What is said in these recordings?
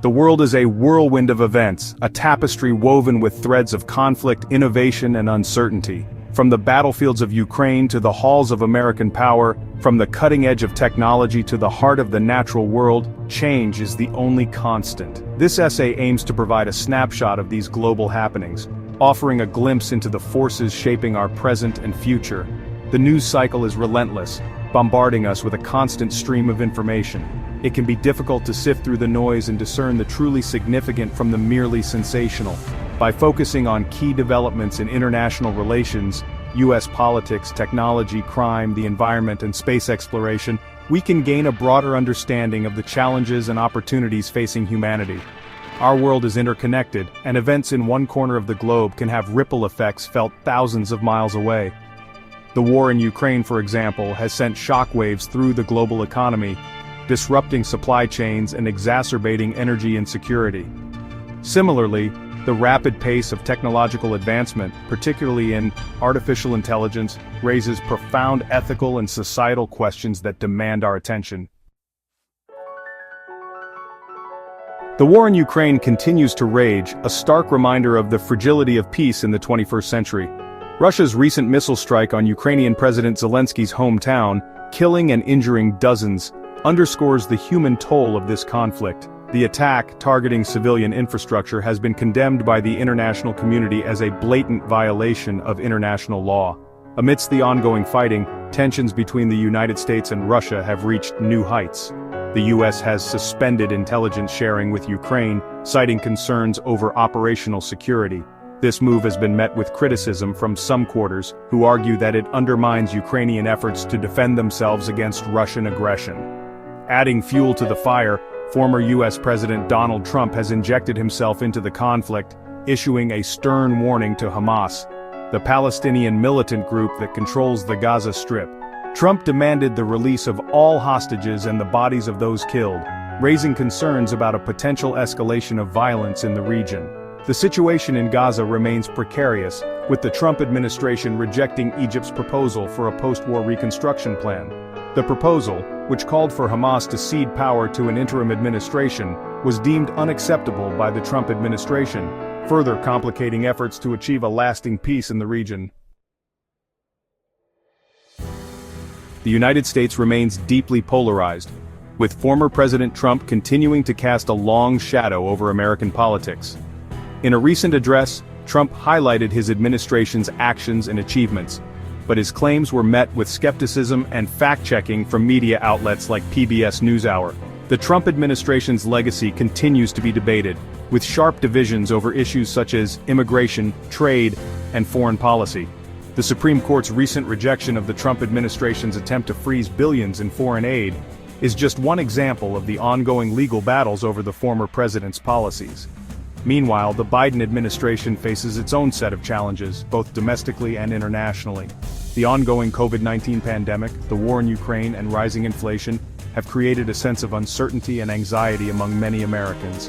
The world is a whirlwind of events, a tapestry woven with threads of conflict, innovation, and uncertainty. From the battlefields of Ukraine to the halls of American power, from the cutting edge of technology to the heart of the natural world, change is the only constant. This essay aims to provide a snapshot of these global happenings, offering a glimpse into the forces shaping our present and future. The news cycle is relentless, bombarding us with a constant stream of information. It can be difficult to sift through the noise and discern the truly significant from the merely sensational. By focusing on key developments in international relations, U.S. politics, technology, crime, the environment, and space exploration, we can gain a broader understanding of the challenges and opportunities facing humanity. Our world is interconnected, and events in one corner of the globe can have ripple effects felt thousands of miles away. The war in Ukraine, for example, has sent shockwaves through the global economy, disrupting supply chains and exacerbating energy insecurity. Similarly, the rapid pace of technological advancement, particularly in artificial intelligence, raises profound ethical and societal questions that demand our attention. The war in Ukraine continues to rage, a stark reminder of the fragility of peace in the 21st century. Russia's recent missile strike on Ukrainian President Zelensky's hometown, killing and injuring dozens, underscores the human toll of this conflict. The attack, targeting civilian infrastructure, has been condemned by the international community as a blatant violation of international law. Amidst the ongoing fighting, tensions between the United States and Russia have reached new heights. The U.S. has suspended intelligence sharing with Ukraine, citing concerns over operational security. This move has been met with criticism from some quarters, who argue that it undermines Ukrainian efforts to defend themselves against Russian aggression. Adding fuel to the fire, former U.S. President Donald Trump has injected himself into the conflict, issuing a stern warning to Hamas, the Palestinian militant group that controls the Gaza Strip. Trump demanded the release of all hostages and the bodies of those killed, raising concerns about a potential escalation of violence in the region. The situation in Gaza remains precarious, with the Trump administration rejecting Egypt's proposal for a post-war reconstruction plan. The proposal, which called for Hamas to cede power to an interim administration, was deemed unacceptable by the Trump administration, further complicating efforts to achieve a lasting peace in the region. The United States remains deeply polarized, with former President Trump continuing to cast a long shadow over American politics. In a recent address, Trump highlighted his administration's actions and achievements, but his claims were met with skepticism and fact-checking from media outlets like PBS NewsHour. The Trump administration's legacy continues to be debated, with sharp divisions over issues such as immigration, trade, and foreign policy. The Supreme Court's recent rejection of the Trump administration's attempt to freeze billions in foreign aid is just one example of the ongoing legal battles over the former president's policies. Meanwhile, the Biden administration faces its own set of challenges, both domestically and internationally. The ongoing COVID-19 pandemic, the war in Ukraine, and rising inflation have created a sense of uncertainty and anxiety among many Americans.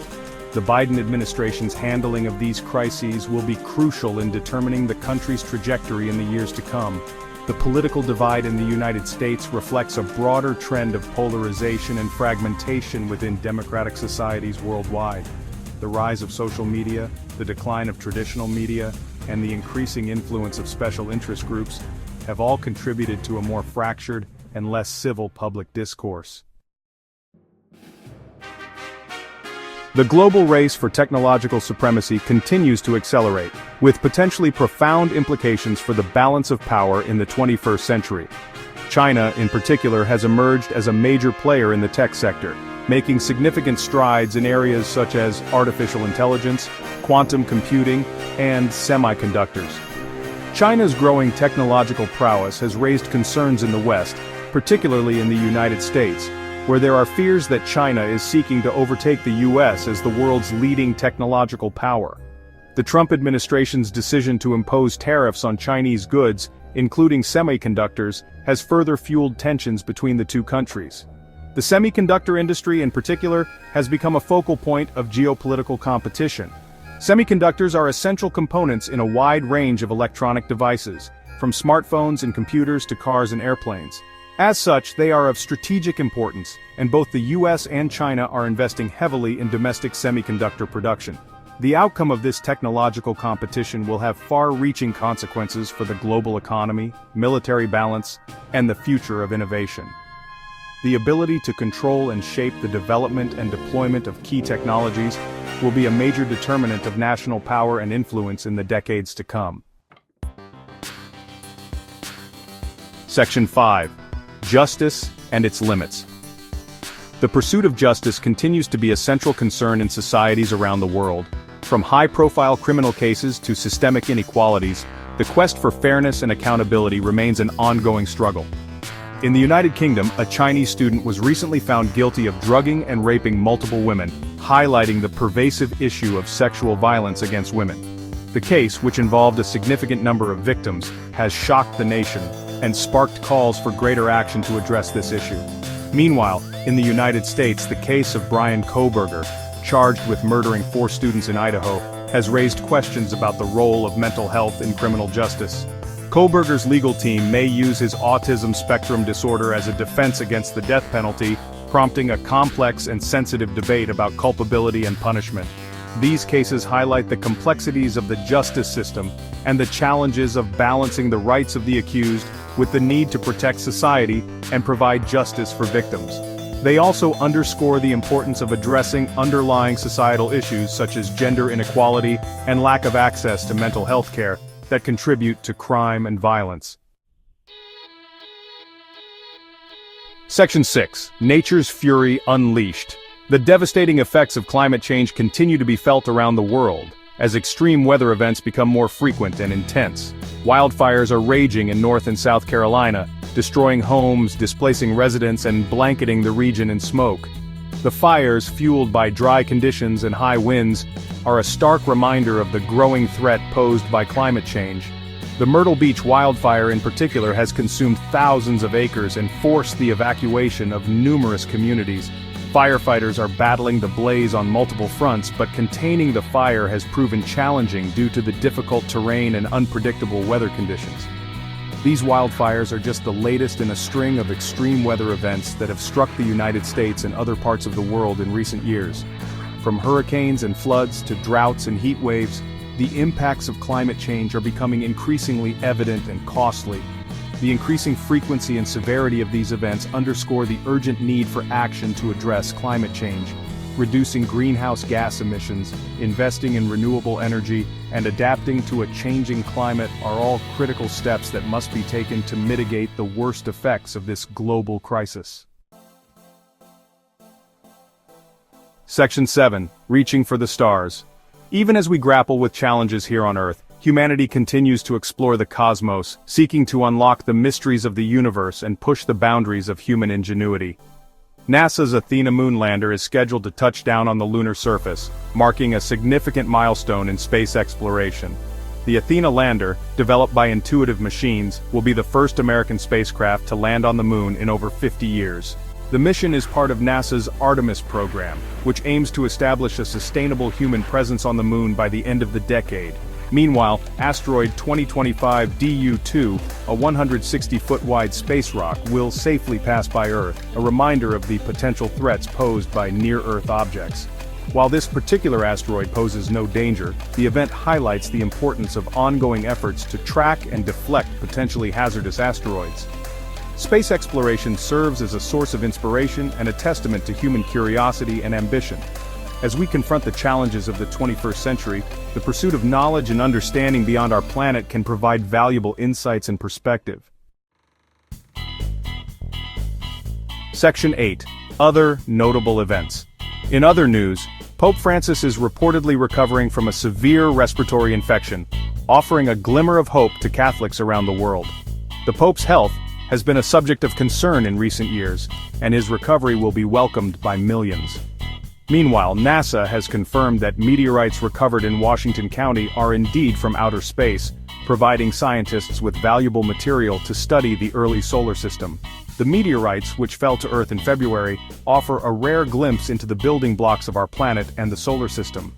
The Biden administration's handling of these crises will be crucial in determining the country's trajectory in the years to come. The political divide in the United States reflects a broader trend of polarization and fragmentation within democratic societies worldwide. The rise of social media, the decline of traditional media, and the increasing influence of special interest groups have all contributed to a more fractured and less civil public discourse. The global race for technological supremacy continues to accelerate, with potentially profound implications for the balance of power in the 21st century. China, in particular, has emerged as a major player in the tech sector, making significant strides in areas such as artificial intelligence, quantum computing, and semiconductors. China's growing technological prowess has raised concerns in the West, particularly in the United States, where there are fears that China is seeking to overtake the U.S. as the world's leading technological power. The Trump administration's decision to impose tariffs on Chinese goods, including semiconductors, has further fueled tensions between the two countries. The semiconductor industry in particular has become a focal point of geopolitical competition. Semiconductors are essential components in a wide range of electronic devices, from smartphones and computers to cars and airplanes. As such, they are of strategic importance, and both the US and China are investing heavily in domestic semiconductor production. The outcome of this technological competition will have far-reaching consequences for the global economy, military balance, and the future of innovation. The ability to control and shape the development and deployment of key technologies will be a major determinant of national power and influence in the decades to come. Section 5. Justice and its limits. The pursuit of justice continues to be a central concern in societies around the world. From high-profile criminal cases to systemic inequalities, the quest for fairness and accountability remains an ongoing struggle. In the United Kingdom, a Chinese student was recently found guilty of drugging and raping multiple women, highlighting the pervasive issue of sexual violence against women. The case, which involved a significant number of victims, has shocked the nation and sparked calls for greater action to address this issue. Meanwhile, in the United States, the case of Brian Kohberger, charged with murdering 4 students in Idaho, has raised questions about the role of mental health in criminal justice. Kohberger's legal team may use his autism spectrum disorder as a defense against the death penalty, prompting a complex and sensitive debate about culpability and punishment. These cases highlight the complexities of the justice system and the challenges of balancing the rights of the accused with the need to protect society and provide justice for victims. They also underscore the importance of addressing underlying societal issues such as gender inequality and lack of access to mental health care that contribute to crime and violence. Section 6. Nature's Fury Unleashed. The devastating effects of climate change continue to be felt around the world, as extreme weather events become more frequent and intense. Wildfires are raging in North and South Carolina, destroying homes, displacing residents, and blanketing the region in smoke. The fires, fueled by dry conditions and high winds, are a stark reminder of the growing threat posed by climate change. The Myrtle Beach wildfire in particular has consumed thousands of acres and forced the evacuation of numerous communities. Firefighters are battling the blaze on multiple fronts, but containing the fire has proven challenging due to the difficult terrain and unpredictable weather conditions. These wildfires are just the latest in a string of extreme weather events that have struck the United States and other parts of the world in recent years. From hurricanes and floods to droughts and heat waves, the impacts of climate change are becoming increasingly evident and costly. The increasing frequency and severity of these events underscore the urgent need for action to address climate change. Reducing greenhouse gas emissions, investing in renewable energy, and adapting to a changing climate are all critical steps that must be taken to mitigate the worst effects of this global crisis. Section 7. Reaching for the Stars. Even as we grapple with challenges here on Earth, humanity continues to explore the cosmos, seeking to unlock the mysteries of the universe and push the boundaries of human ingenuity. NASA's Athena moon lander is scheduled to touch down on the lunar surface, marking a significant milestone in space exploration. The Athena lander, developed by Intuitive Machines, will be the first American spacecraft to land on the moon in over 50 years. The mission is part of NASA's Artemis program, which aims to establish a sustainable human presence on the moon by the end of the decade. Meanwhile, asteroid 2025 DU-2, a 160-foot-wide space rock, will safely pass by Earth, a reminder of the potential threats posed by near-Earth objects. While this particular asteroid poses no danger, the event highlights the importance of ongoing efforts to track and deflect potentially hazardous asteroids. Space exploration serves as a source of inspiration and a testament to human curiosity and ambition. As we confront the challenges of the 21st century, the pursuit of knowledge and understanding beyond our planet can provide valuable insights and perspective. Section 8. Other notable events. In other news, Pope Francis is reportedly recovering from a severe respiratory infection, offering a glimmer of hope to Catholics around the world. The Pope's health has been a subject of concern in recent years, and his recovery will be welcomed by millions. Meanwhile, NASA has confirmed that meteorites recovered in Washington County are indeed from outer space, providing scientists with valuable material to study the early solar system. The meteorites, which fell to Earth in February, offer a rare glimpse into the building blocks of our planet and the solar system.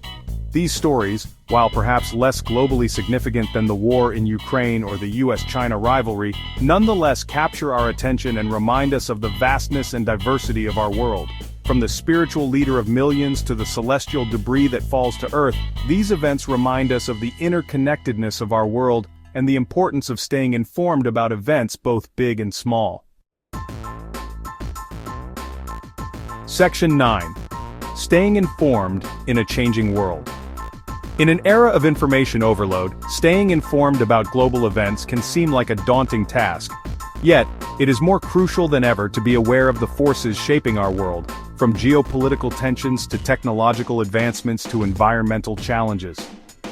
These stories, while perhaps less globally significant than the war in Ukraine or the US-China rivalry, nonetheless capture our attention and remind us of the vastness and diversity of our world. From the spiritual leader of millions to the celestial debris that falls to Earth, these events remind us of the interconnectedness of our world and the importance of staying informed about events both big and small. Section 9. Staying informed in a changing world. In an era of information overload, staying informed about global events can seem like a daunting task. Yet, it is more crucial than ever to be aware of the forces shaping our world, from geopolitical tensions to technological advancements to environmental challenges.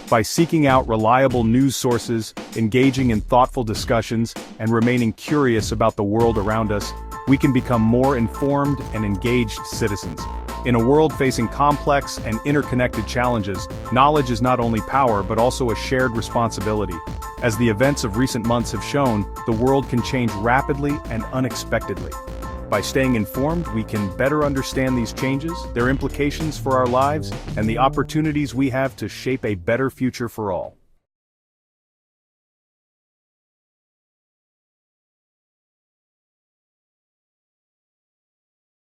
By seeking out reliable news sources, engaging in thoughtful discussions, and remaining curious about the world around us, we can become more informed and engaged citizens. In a world facing complex and interconnected challenges, knowledge is not only power but also a shared responsibility. As the events of recent months have shown, the world can change rapidly and unexpectedly. By staying informed, we can better understand these changes, their implications for our lives, and the opportunities we have to shape a better future for all.